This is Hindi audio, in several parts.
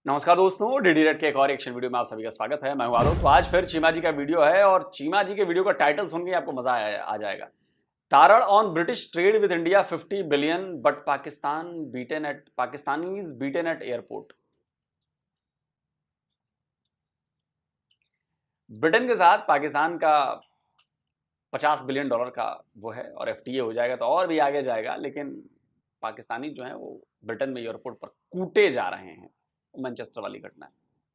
नमस्कार दोस्तों, डीडी रेड के एक और एक्शन वीडियो में आप सभी का स्वागत है। मैं हूं आलोक। तो आज फिर चीमा जी का वीडियो है और चीमा जी के वीडियो का टाइटल सुन के आपको मजा आ जाएगा। Tarar on British trade with India 50 billion but Pakistanis beaten eight airport. Britain के साथ पाकिस्तान का $50 बिलियन का वो है और एफटीए हो जाएगा तो और भी आगे जाएगा, लेकिन पाकिस्तानी जो है वो ब्रिटेन में एयरपोर्ट पर कूटे जा रहे हैं। मैनचेस्टर वाली घटना है।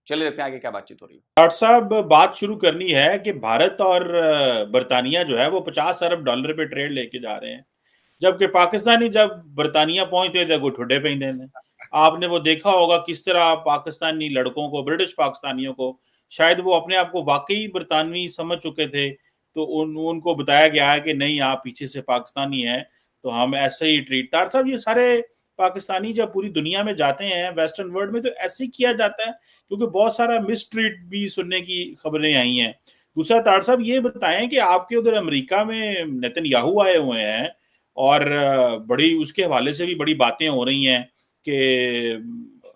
चलिए देखते हैं आगे क्या बातचीत हो रही है। डॉक्टर साहब, बात शुरू करनी है कि भारत और बर्तानिया जो है वो $50 अरब पे ट्रेड लेके जा रहे हैं, जबकि पाकिस्तानी जब बर्तानिया पहुंचते थे वो ठुड्डे पहनते थे। आपने वो देखा होगा किस तरह पाकिस्तानी लड़कों को, ब्रिटिश पाकिस्तानियों को, शायद वो अपने आप को वाकई बरतानवी समझ चुके थे, तो उनको बताया गया है कि नहीं, आप पीछे से पाकिस्तानी हैं तो हम ऐसे ही ट्रीट। डॉक्टर साहब, ये सारे पाकिस्तानी जब पूरी दुनिया में जाते हैं वेस्टर्न वर्ल्ड में तो ऐसे ही किया जाता है, क्योंकि बहुत सारा मिसट्रीट भी सुनने की खबरें आई हैं। दूसरा, तार साहब ये बताएं कि आपके उधर अमेरिका में नेतन्याहू आए हुए हैं और बड़ी उसके हवाले से भी बड़ी बातें हो रही हैं कि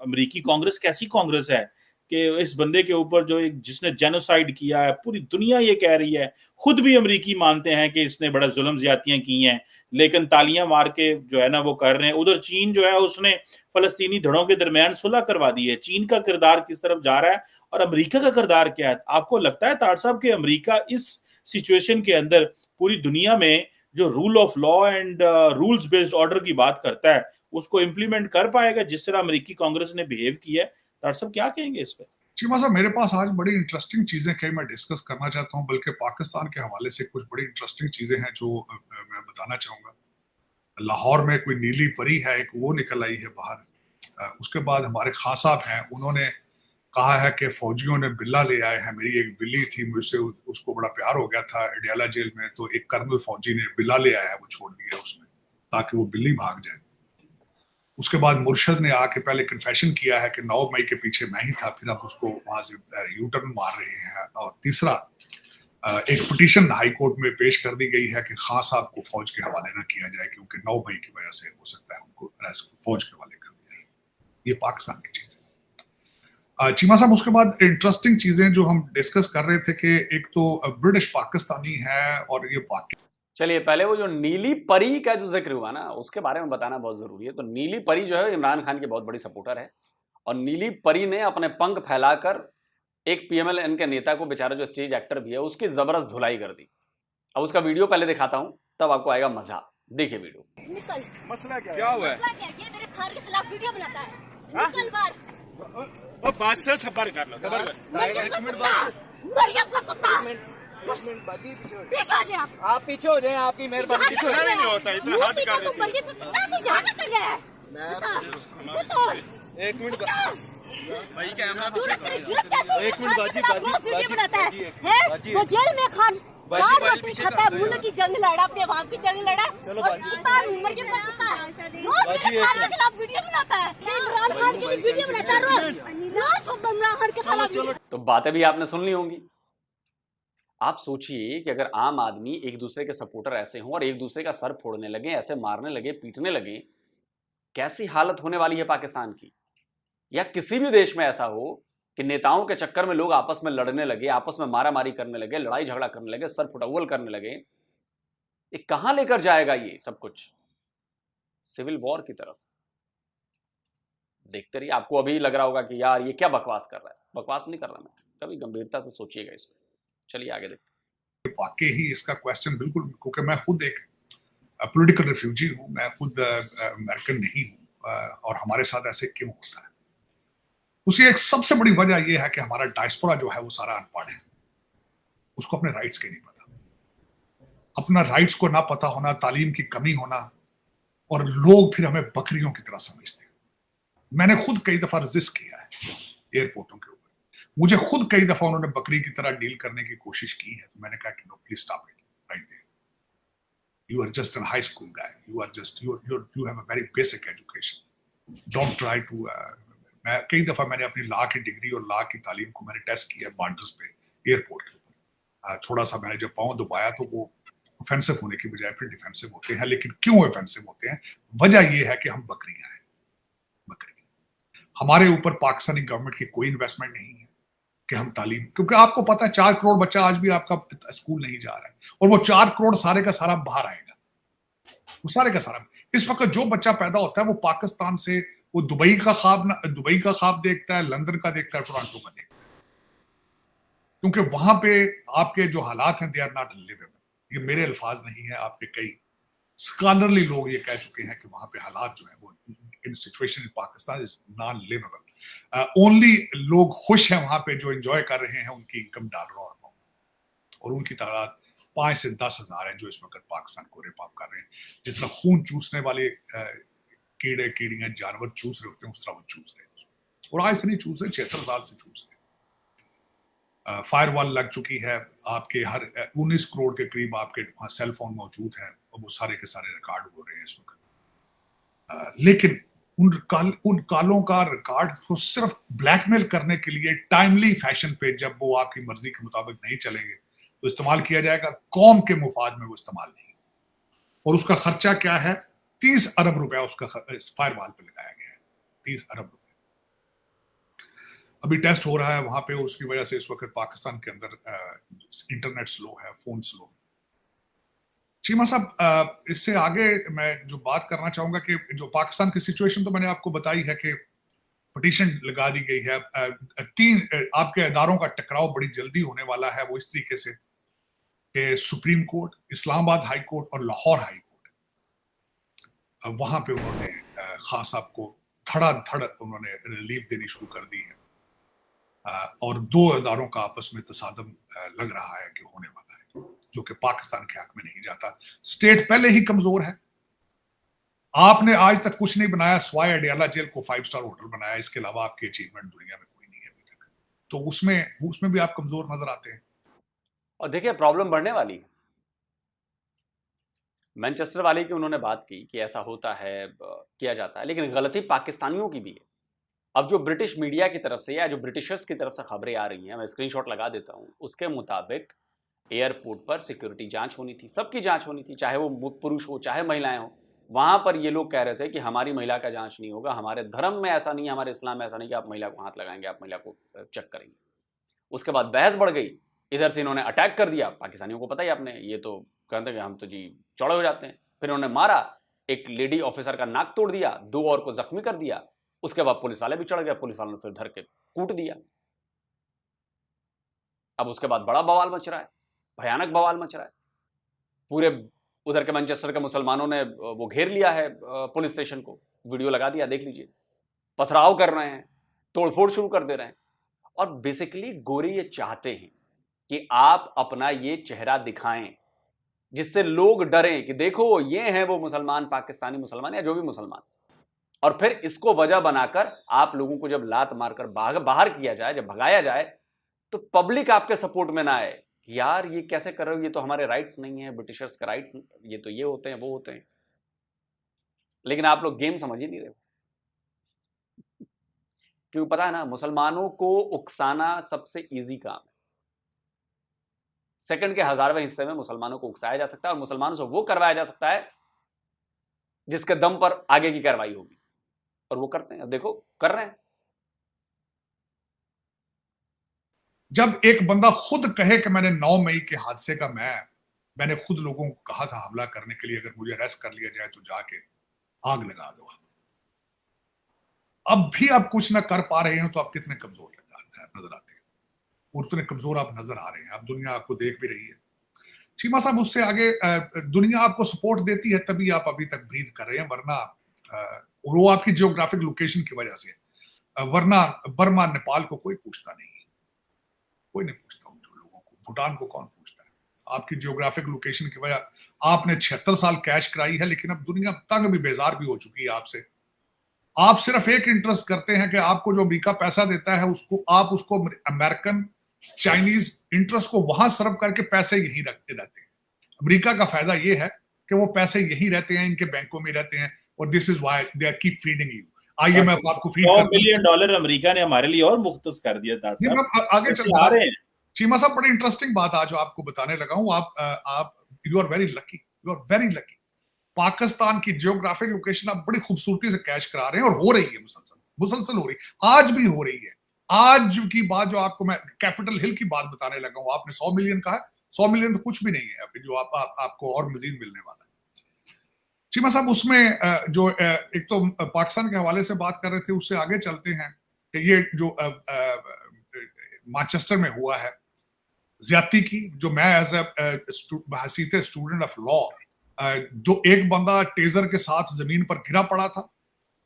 अमेरिकी कांग्रेस कैसी कांग्रेस है कि इस बंदे के ऊपर जो एक जिसने जेनोसाइड किया है, पूरी दुनिया ये कह रही है, खुद भी अमेरिकी मानते हैं कि इसने बड़ा जुल्म ज्यादतियां की हैं, लेकिन तालियां मार के जो है ना वो कर रहे हैं। उधर चीन जो है उसने फलस्तीनी धड़ों के दरमियान सुलह करवा दी है। चीन का किरदार किस तरफ जा रहा है और अमेरिका का किरदार क्या है? आपको लगता है तार साहब कि अमेरिका इस सिचुएशन के अंदर पूरी दुनिया में जो rule of law and rules based order की बात करता है उसको इंप्लीमेंट कर पाएगा जिस तरह अमेरिकी कांग्रेस ने बिहेव किया है? तार साहब क्या कहेंगे इस पर? चीमा साहब, मेरे पास आज बड़ी इंटरेस्टिंग चीजें कई मैं डिस्कस करना चाहता हूं, बल्कि पाकिस्तान के हवाले से कुछ बड़ी इंटरेस्टिंग चीजें हैं जो मैं बताना चाहूंगा। लाहौर में कोई नीली परी है, एक वो निकल आई है बाहर। उसके बाद हमारे खां साहब हैं, उन्होंने कहा है कि फौजियों ने बिल्ला ले आए हैं। मेरी एक बिल्ली थी, मुझसे उसको बड़ा प्यार हो गया था अडियाला जेल में, तो एक कर्नल फौजी ने बिल्ला ले आया है, वो छोड़ दिया उसने ताकि वो बिल्ली भाग जाए। उसके बाद मुर्शद ने आके पहले कन्फेशन किया है कि 9 मई के पीछे मैं ही था, फिर अब उसको वहां से यू टर्न मार रहे हैं। और तीसरा, एक पिटीशन हाई कोर्ट में पेश कर दी गई है कि खान साहब को फौज के हवाले न किया जाए, क्योंकि 9 मई की वजह से हो सकता है उनको फौज के हवाले कर दिया जाए। ये पाकिस्तान की चीज है। चीमा साहब, उसके बाद इंटरेस्टिंग चीजें जो हम डिस्कस कर रहे थे कि एक तो ब्रिटिश पाकिस्तानी है और ये चलिए, पहले वो जो नीली परी का जो जिक्र हुआ ना उसके बारे में बताना बहुत जरूरी है। तो नीली परी जो है इमरान खान की बहुत बड़ी सपोर्टर है और नीली परी ने अपने पंख फैलाकर एक पीएमएल के नेता को, बेचारा जो स्टेज एक्टर भी है, उसकी जबरदस्त धुलाई कर दी। अब उसका वीडियो पहले दिखाता हूं, तब आपको आएगा मजा। देखिए वीडियो। मसला क्या हुआ है? ये मेरे खान के खिलाफ वीडियो बनाता है। निकल बाहर। वो बात से सबर कर लो, सबर कर। एक मिनट बस। मरियम का कुत्ता। पीछे हो जाए आप पीछे हो जाए, आपकी मेहरबानी। पीछे नहीं होता, इतना हद कर रहे मरियम का कुत्ता तू यहाँ क्या कर रहा है? एक मिनट भाई, कैमरा एक मिनट बाजी वीडियो बनाता है। वो जेल में खान दाल रोटी खाता है, मुल्क की जंग लड़ा, अपने बाप की जंग लड़ा। चलो बाजी। मरियम का कुत्ता रोज मेरे खान के खिलाफ वीडियो बनाता है। इमरान खान की वीडियो बनाता है रोज इमरान खान के खिलाफ। तो बातें भी आपने सुन ली होंगी। आप सोचिए कि अगर आम आदमी एक दूसरे के सपोर्टर ऐसे हों और एक दूसरे का सर फोड़ने लगे, ऐसे मारने लगे, पीटने लगे, कैसी हालत होने वाली है पाकिस्तान की। या किसी भी देश में ऐसा हो कि नेताओं के चक्कर में लोग आपस में लड़ने लगे, आपस में मारामारी करने लगे, लड़ाई झगड़ा करने लगे, सर फुटअव्वल करने लगे, ये कहां लेकर जाएगा ये सब कुछ? सिविल वॉर की तरफ। देखते रहिए। आपको अभी लग रहा होगा कि यार ये क्या बकवास कर रहा है। बकवास नहीं कर रहा मैं, कभी गंभीरता से सोचिएगा इस पर। चलिए आगे देखते हैं। वाकई ही इसका क्वेश्चन बिल्कुल, क्योंकि मैं खुद एक पॉलिटिकल रिफ्यूजी हूं, मैं खुद अमेरिकन नहीं हूं, और हमारे साथ ऐसे क्यों होता है? उसकी एक सबसे बड़ी वजह यह है कि हमारा डायस्पोरा जो है वो सारा अनपढ़ है। उसको अपने राइट्स के नहीं पता। अपना राइट्स को ना पता होना, तालीम की कमी होना, और लोग फिर हमें बकरियों की तरह समझते हैं। मैंने खुद कई दफा रजिस्ट किया है एयरपोर्टों के ऊपर। मुझे खुद कई दफा उन्होंने बकरी की तरह डील करने की कोशिश की है, तो मैंने कहा कि no, please stop it right there. You are just a high school guy. You have a very basic education. Don't try to. मैं कई दफा मैंने अपनी लॉ की डिग्री और लॉ की तालीम को मैंने टेस्ट किया बॉर्डर्स पे, एयरपोर्ट के ऊपर। थोड़ा सा मैंने जब पाँव दबाया तो वो ऑफेंसिव होने की बजाय फिर डिफेंसिव होते हैं। लेकिन क्यों ऑफेंसिव होते हैं? वजह ये है कि हम बकरियां हैं। बकरी, हमारे ऊपर पाकिस्तानी गवर्नमेंट की कोई इन्वेस्टमेंट नहीं है कि हम तालीम, क्योंकि आपको पता है 4 करोड़ बच्चा आज भी आपका स्कूल नहीं जा रहा है, और वो 4 करोड़ सारे का सारा बाहर आएगा, वो सारे का सारा। इस वक्त जो बच्चा पैदा होता है वो पाकिस्तान से, वो दुबई का ख्वाब देखता है, लंदन का देखता है, टोरंटो का देखता है, क्योंकि वहां पे आपके जो हालात हैं दे आर नॉट लिवेबल। ये मेरे अल्फाज नहीं है, आपके कई स्कॉलरली लोग ये कह चुके हैं कि वहां पे हालात जो है वो in situation in Pakistan is non livable. Only लोग खुश हैं वहां पे जो एंजॉय कर रहे हैं उनकी इनकम $1 और उनकी तादाद 5 से 10 हजार है जो इस वक्त पाकिस्तान को रेप अप कर रहे हैं। जिस तरह खून चूसने वाले कीड़े कीड़ियां जानवर चूस रहे होते हैं उस तरह वो चूस रहे हैं, और आज से नहीं चूस रहे, 76 साल से चूस रहे हैं। फायरवॉल लग चुकी है, आपके हर 19 करोड़ के करीब आपके वहां सेल फोन मौजूद हैं और वो सारे के सारे रिकॉर्ड हो रहे हैं इस वक्त। लेकिन उन कालों का रिकॉर्ड को सिर्फ ब्लैकमेल करने के लिए टाइमली फैशन पे, जब वो आपकी मर्जी के मुताबिक नहीं चलेंगे तो इस्तेमाल किया जाएगा, कौम के मुफाद में वो इस्तेमाल नहीं। और उसका खर्चा क्या है? 30 अरब रुपया उसका फायरवॉल पे लगाया गया है, 30 अरब रुपए। अभी टेस्ट हो रहा है वहां पे, उसकी वजह से इस वक्त पाकिस्तान के अंदर इंटरनेट स्लो है, फोन स्लो। चीमा साहब, इससे आगे मैं जो बात करना चाहूंगा कि जो पाकिस्तान की सिचुएशन तो मैंने आपको बताई है कि पिटीशन लगा दी गई है, 3 आपके इदारों का टकराव बड़ी जल्दी होने वाला है। वो इस तरीके से कि supreme court, Islamabad high court और लाहौर हाई कोर्ट, वहां पे उन्होंने खान साहब को धड़ाधड़ उन्होंने रिलीफ देनी शुरू कर दी है, और 2 इदारों का आपस में तसादम लग रहा है कि होने वाला है, जो कि पाकिस्तान के हक में नहीं जाता। स्टेट पहले ही कमजोर है, आपने आज तक कुछ नहीं बनाया सिवाय अडियाला जेल को 5 स्टार होटल बनाया, इसके अलावा आपकी अचीवमेंट दुनिया में कोई नहीं है अभी तक। तो उसमें भी आप कमजोर नजर आते हैं। और देखिए प्रॉब्लम बढ़ने वाली है। मैनचेस्टर वाले की उन्होंने बात की कि ऐसा होता है, किया जाता है, लेकिन गलती पाकिस्तानियों की भी है। अब जो ब्रिटिश मीडिया की तरफ से या जो ब्रिटिशर्स की तरफ से खबरें आ रही हैं, मैं स्क्रीनशॉट लगा देता हूं, उसके मुताबिक एयरपोर्ट पर सिक्योरिटी जांच होनी थी, सबकी जांच होनी थी, चाहे वो पुरुष हो चाहे महिलाएं हो। वहां पर ये लोग कह रहे थे कि हमारी महिला का जांच नहीं होगा, हमारे धर्म में ऐसा नहीं है, हमारे इस्लाम में ऐसा नहीं कि आप महिला को हाथ लगाएंगे, आप महिला को चेक करेंगे। उसके बाद बहस बढ़ गई, इधर से इन्होंने अटैक कर दिया, पाकिस्तानियों को पता ही आपने, ये तो कहते हैं कि हम तो जी चौड़े हो जाते हैं। फिर उन्होंने मारा, एक लेडी ऑफिसर का नाक तोड़ दिया, 2 और को जख्मी कर दिया। उसके बाद पुलिस वाले भी चढ़ गए, पुलिस वालों ने फिर धर के कूट दिया। अब उसके बाद बड़ा बवाल मच रहा है, भयानक बवाल मच रहा है। पूरे उधर के मैनचेस्टर के मुसलमानों ने वो घेर लिया है पुलिस स्टेशन को, वीडियो लगा दिया, देख लीजिए, पथराव कर रहे हैं, तोड़फोड़ शुरू कर दे रहे हैं। और बेसिकली गोरे ये चाहते हैं कि आप अपना ये चेहरा दिखाएं जिससे लोग डरें कि देखो ये हैं वो मुसलमान, पाकिस्तानी मुसलमान या जो भी मुसलमान। और फिर इसको वजह बनाकर आप लोगों को जब लात मारकर बाहर किया जाए, जब भगाया जाए, तो पब्लिक आपके सपोर्ट में ना आए, यार ये कैसे कर रहे हो, ये तो हमारे राइट्स नहीं है, ब्रिटिशर्स के राइट्स, ये तो ये होते हैं वो होते हैं। लेकिन आप लोग गेम समझ ही नहीं रहे हो, क्योंकि पता है ना, मुसलमानों को उकसाना सबसे इजी काम है। सेकंड के 1000वें हिस्से में मुसलमानों को उकसाया जा सकता है और मुसलमानों से वो करवाया जा सकता है जिसके दम पर आगे की कार्रवाई होगी, और वो करते हैं। देखो कर रहे हैं। जब एक बंदा खुद कहे कि मैंने 9 मई के हादसे का मैंने खुद लोगों को कहा था हमला करने के लिए, अगर मुझे अरेस्ट कर लिया जाए तो जाके आग लगा दो, अब भी आप कुछ ना कर पा रहे हो, तो आप कितने कमजोर नजर आते हैं, और उतने कमजोर आप नजर आ रहे हैं। अब दुनिया आपको देख भी रही है। चीमा साहब, उससे आगे दुनिया आपको सपोर्ट देती है तभी आप अभी तक ब्रीथ कर रहे हैं, वरना वो आपकी जियोग्राफिक लोकेशन की वजह से, वरना बर्मा नेपाल को कोई पूछता नहीं, कोई नहीं पूछता उन लोगों को, भूटान को कौन पूछता है। आपकी जियोग्राफिक लोकेशन की वजह, आपने 76 साल कैश कराई है, लेकिन अब दुनिया तंग भी बेजार भी हो चुकी है आपसे। आप सिर्फ एक इंटरेस्ट करते हैं कि आपको जो अमेरिका पैसा देता है उसको अमेरिकन चाइनीज इंटरेस्ट को वहां सर्व करके पैसे यहीं रखते रहते हैं। अमेरिका का फायदा ये है कि वो पैसे यहीं रहते हैं, इनके बैंकों में रहते हैं, और this is why they are keep feeding you. IMF आपको फीड $100 मिलियन अमेरिका ने हमारे लिए और मुख्तस कर दिया था। आगे चल रहे हैं। चीमा साहब, बड़ी इंटरेस्टिंग बात आज आपको बताने लगा हूं। आप you are very lucky, you are very lucky. Pakistan की जियोग्राफिक लोकेशन आप बड़ी खूबसूरती से कैश करा रहे हैं, और हो रही है मुसलसल। मुसलसल हो रही, आज भी हो रही है। आज की बात जो आपको मैं कैपिटल हिल की बात बताने लगा हूं, आपने 100 मिलियन कहा, 100 मिलियन तो कुछ भी नहीं है अभी जो आपको और मजीद मिलने वाला है। चीमा साहब, उसमें जो एक तो पाकिस्तान के हवाले से बात कर रहे थे, उससे आगे चलते हैं कि ये जो मैनचेस्टर में हुआ है ज्यादती की, जो मैं एज हैसियत स्टूडेंट ऑफ लॉ, एक बंदा टेजर के साथ जमीन पर गिरा पड़ा था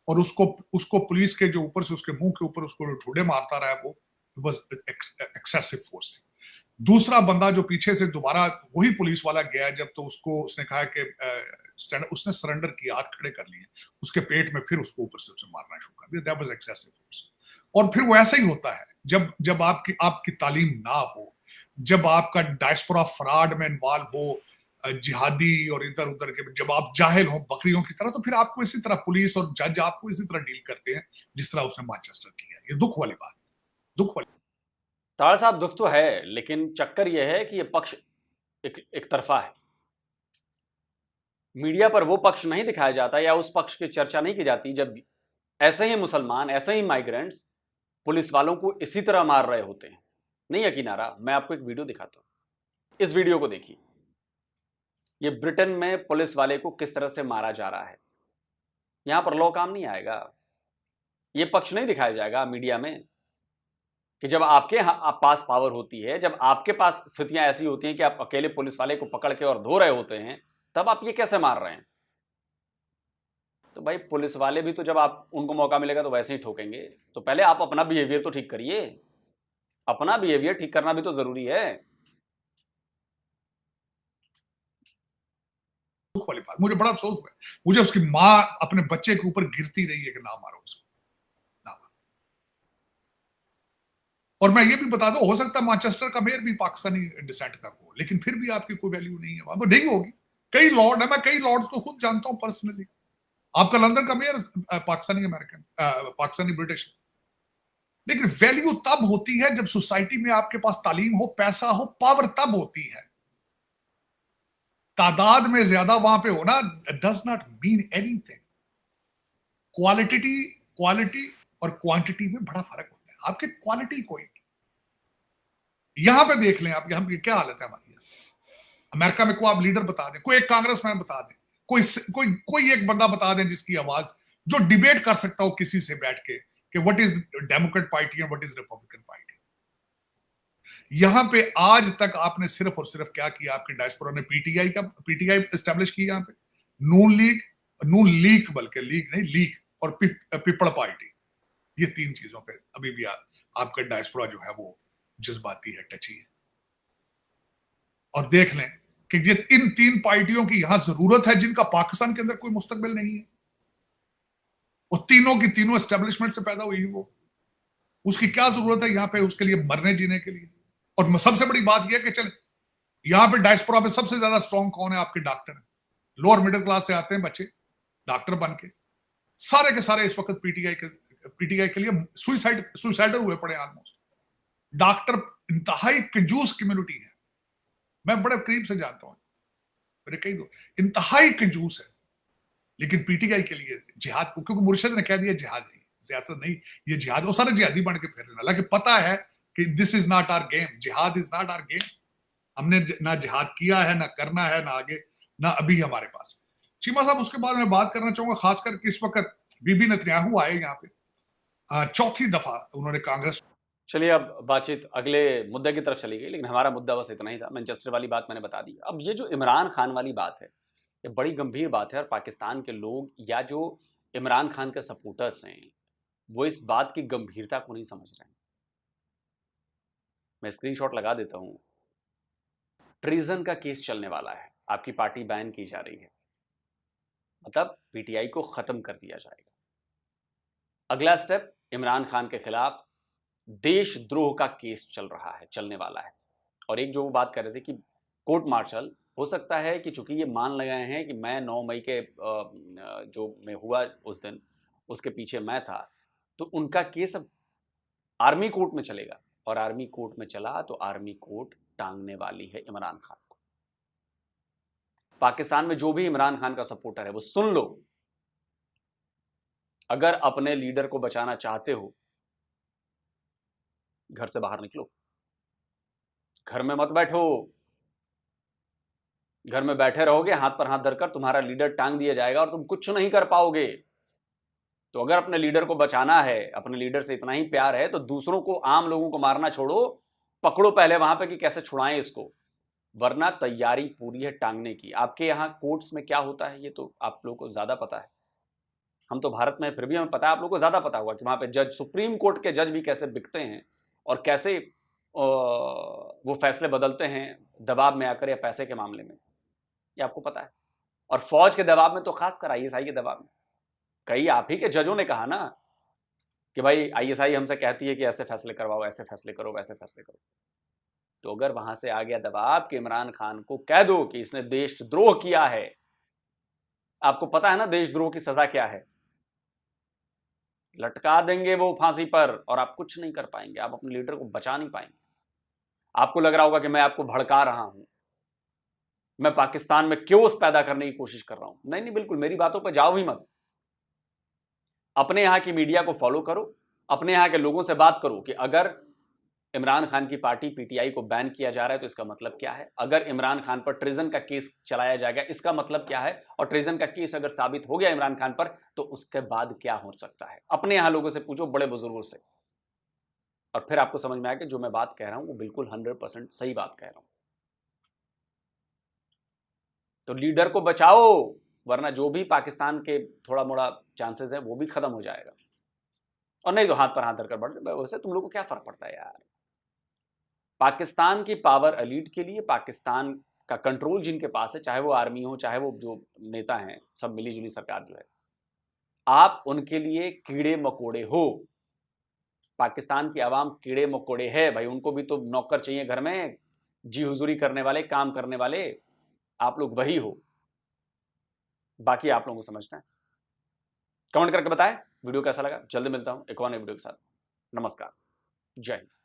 और उसको पुलिस के जो ऊपर से उसके मुंह के ऊपर उसको ठुडे मारता रहा, वो वाज एक्सेसिव फोर्स थी। दूसरा बंदा जो पीछे से दोबारा वही पुलिस वाला गया जब, तो उसने कहा कि उसने सरेंडर किया, हाथ खड़े कर लिए, उसके पेट में फिर उसको ऊपर से उसे मारना शुरू कर दिया। That was excessive force. और फिर वो ऐसा ही होता है जब आपकी तालीम ना हो, जब आपका डायस्पोरा फ्रॉड में इन्वॉल्व हो, जिहादी और इधर उधर के, जब आप जाहिल हो बकरियों की तरह, तो फिर आपको इसी तरह पुलिस और जज आपको इसी तरह डील करते हैं जिस तरह उसने मैनचेस्टर किया। ये दुख वाली बात, दुख वाली। ताड़ साहब, दुख तो है, लेकिन चक्कर यह है कि यह पक्ष एक तरफा है। मीडिया पर वो पक्ष नहीं दिखाया जाता या उस पक्ष की चर्चा नहीं की जाती जब ऐसे ही मुसलमान, ऐसे ही माइग्रेंट्स पुलिस वालों को इसी तरह मार रहे होते हैं। नहीं यकीन आ रहा, मैं आपको एक वीडियो दिखाता हूं, इस वीडियो को देखिए। ये ब्रिटेन में पुलिस वाले को किस तरह से मारा जा रहा है। यहां पर लॉ काम नहीं आएगा, ये पक्ष नहीं दिखाया जाएगा मीडिया में कि जब आपके पास पावर होती है, जब आपके पास स्थितियां ऐसी होती हैं कि आप अकेले पुलिस वाले को पकड़ के और धो रहे होते हैं, तब आप ये कैसे मार रहे हैं। तो भाई पुलिस वाले भी तो जब आप उनको मौका मिलेगा तो वैसे ही ठोकेंगे। तो पहले आप अपना बिहेवियर तो ठीक करिए, अपना बिहेवियर ठीक करना भी तो जरूरी है। दुख वाली बात, मुझे बड़ा अफसोस हुआ, मुझे उसकी माँ अपने बच्चे के ऊपर गिरती रही है कि ना मारो उसको, ना मारो। और मैं ये भी बता दूं, हो सकता है मैनचेस्टर का मेयर भी पाकिस्तानी डिसेंट का हो, लेकिन फिर भी आपकी कोई वैल्यू नहीं है, वो नहीं होगी। कई लॉर्ड है, मैं कई लॉर्ड्स को खुद जानता हूं पर्सनली। आपका लंदन का mayor Pakistani American, Pakistani British. लेकिन वैल्यू तब होती है जब सोसाइटी में आपके पास तालीम हो, पैसा हो, पावर तब होती है। तादाद में ज्यादा वहां पे होना does not mean anything. Quality और क्वांटिटी में बड़ा फर्क होता है। आपकी क्वालिटी कोई, यहां पे देख लें आप, यहां की क्या हालत है हमारी। अमेरिका में कोई आप लीडर बता दें, कोई एक कांग्रेसमैन बता दें, कोई एक बंदा बता दें जिसकी आवाज, जो डिबेट कर सकता हो किसी से बैठ के कि what is Democrat party and what is Republican party. यहां पे आज तक आपने सिर्फ और सिर्फ क्या किया, आपके डायस्पोरा ने पीटीआई एस्टेब्लिश की, यहां पे नून लीग बल्कि लीग नहीं, लीग और पीपल पार्टी, ये तीन चीजों पे अभी भी आपका डायस्पोरा जो है वो जज्बाती है, टची है। और देख लें कि ये इन तीन पार्टियों की यहां जरूरत है जिनका पाकिस्तान के अंदर कोई मुस्तकबिल नहीं है। वो तीनों की तीनों एस्टेब्लिशमेंट से पैदा हुई, वो उसकी क्या जरूरत है यहां पे उसके लिए मरने जीने के लिए। और सबसे बड़ी बात यह है कि चले यहां पे डायस्पोरा में सबसे ज्यादा स्ट्रॉन्ग कौन है, आपके डॉक्टर है। लोअर मिडिल क्लास से आते हैं बच्चे डॉक्टर बन के, सारे के सारे इस वक्त पीटीआई के लिए सुसाइडल हुए पड़े ऑलमोस्ट। डॉक्टर इंतहाई कंजूस कम्युनिटी है, मैं बड़े करीब से जानता हूं, मेरे कई दोस्त इंतहाई कंजूस है। लेकिन पीटीआई के लिए जिहाद, क्योंकि मुर्शिद ने कह दिया जिहाद है, सियासत नहीं, ये जिहाद, वो सारे जिहादी बन के फिर रहे हैं। हालांकि पता है कि this is not our game, जिहाद इज नॉट आवर गेम। हमने ना जिहाद किया है, ना करना है, ना आगे, ना अभी हमारे पास। चीमा साहब, उसके बाद मैं बात करना चाहूंगा खासकर कि इस वक्त बीबी नेतन्याहू आए यहाँ पे, चौथी दफा उन्होंने कांग्रेस। चलिए अब बातचीत अगले मुद्दे की तरफ चली गई, लेकिन हमारा मुद्दा बस इतना ही था। मैनचेस्टर वाली बात मैंने बता दी। अब ये जो इमरान खान वाली बात है, ये बड़ी गंभीर बात है और पाकिस्तान के लोग या जो इमरान खान के सपोर्टर्स हैं वो इस बात की गंभीरता को नहीं समझ रहे हैं। मैं स्क्रीनशॉट लगा देता हूं। ट्रीजन का केस चलने वाला है, आपकी पार्टी बैन की जा रही है, मतलब पीटीआई को खत्म कर दिया जाएगा। अगला स्टेप, इमरान खान के खिलाफ देशद्रोह का केस चलने वाला है। और एक जो वो बात कर रहे थे कि कोर्ट मार्शल, हो सकता है कि चूंकि ये मान लगाए हैं कि मैं 9 मई के जो में हुआ उस दिन उसके पीछे मैं था, तो उनका केस अब आर्मी कोर्ट में चलेगा। और आर्मी कोर्ट में चला तो आर्मी कोर्ट टांगने वाली है इमरान खान को। पाकिस्तान में जो भी इमरान खान का सपोर्टर है वो सुन लो, अगर अपने लीडर को बचाना चाहते हो, घर से बाहर निकलो, घर में मत बैठो। घर में बैठे रहोगे, हाथ पर हाथ धरकर तुम्हारा लीडर टांग दिया जाएगा और तुम कुछ नहीं कर पाओगे। तो अगर अपने लीडर को बचाना है, अपने लीडर से इतना ही प्यार है, तो दूसरों को, आम लोगों को मारना छोड़ो, पकड़ो पहले वहां पे कि कैसे छुड़ाएं इसको, वरना तैयारी पूरी है टांगने की। आपके यहाँ कोर्ट्स में क्या होता है ये तो आप लोगों को ज्यादा पता है, हम तो भारत में, फिर भी हमें पता है, आप लोगों को ज्यादा पता होगा कि वहां पे जज, सुप्रीम कोर्ट के जज भी कैसे बिकते हैं और कैसे वो फैसले बदलते हैं दबाव में आकर या पैसे के मामले में, ये आपको पता है। और फौज के दबाव में तो खासकर आईएसआई के दबाव में, कई आप ही के जजों ने कहा ना कि भाई आईएसआई हमसे कहती है कि ऐसे फैसले करवाओ, ऐसे फैसले करो, वैसे फैसले करो। तो अगर वहां से आ गया दबाव कि इमरान खान को कह दो कि इसने देशद्रोह किया है, आपको पता है ना देशद्रोह की सजा क्या है, लटका देंगे वो फांसी पर और आप कुछ नहीं कर पाएंगे, आप अपने लीडर को बचा नहीं पाएंगे। आपको लग रहा होगा कि मैं आपको भड़का रहा हूं, मैं पाकिस्तान में क्योस पैदा करने की कोशिश कर रहा हूं। नहीं नहीं, बिल्कुल मेरी बातों पर जाओ ही मत। अपने यहां की मीडिया को फॉलो करो, अपने यहां के लोगों से बात करो कि अगर इमरान खान की पार्टी पीटीआई को बैन किया जा रहा है तो इसका मतलब क्या है, अगर इमरान खान पर ट्रेजन का केस चलाया जाएगा इसका मतलब क्या है, और ट्रेजन का केस अगर साबित हो गया इमरान खान पर तो उसके बाद क्या हो सकता है। अपने यहां लोगों से पूछो, बड़े बुजुर्गों से, और फिर आपको समझ में आया कि जो मैं बात कह रहा हूं वो बिल्कुल 100% सही बात कह रहा हूं। तो लीडर को बचाओ, वरना जो भी पाकिस्तान के थोड़ा मोड़ा चांसेस है वो भी खत्म हो जाएगा। और नहीं तो हाथ पर हाथ धरकर बढ़, वैसे तुम लोगों को क्या फर्क पड़ता है यार। पाकिस्तान की पावर एलीट के लिए, पाकिस्तान का कंट्रोल जिनके पास है, चाहे वो आर्मी हो, चाहे वो जो नेता हैं, सब मिली जुली सरकार जो है, आप उनके लिए कीड़े मकोड़े हो। पाकिस्तान की आवाम कीड़े मकोड़े है भाई, उनको भी तो नौकर चाहिए घर में, जी हुजूरी करने वाले, काम करने वाले, आप लोग वही हो। बाकी आप लोगों को समझना है। कमेंट करके बताएं वीडियो कैसा लगा। जल्दी मिलता हूं एक और नए वीडियो के साथ। नमस्कार, जय हिंद।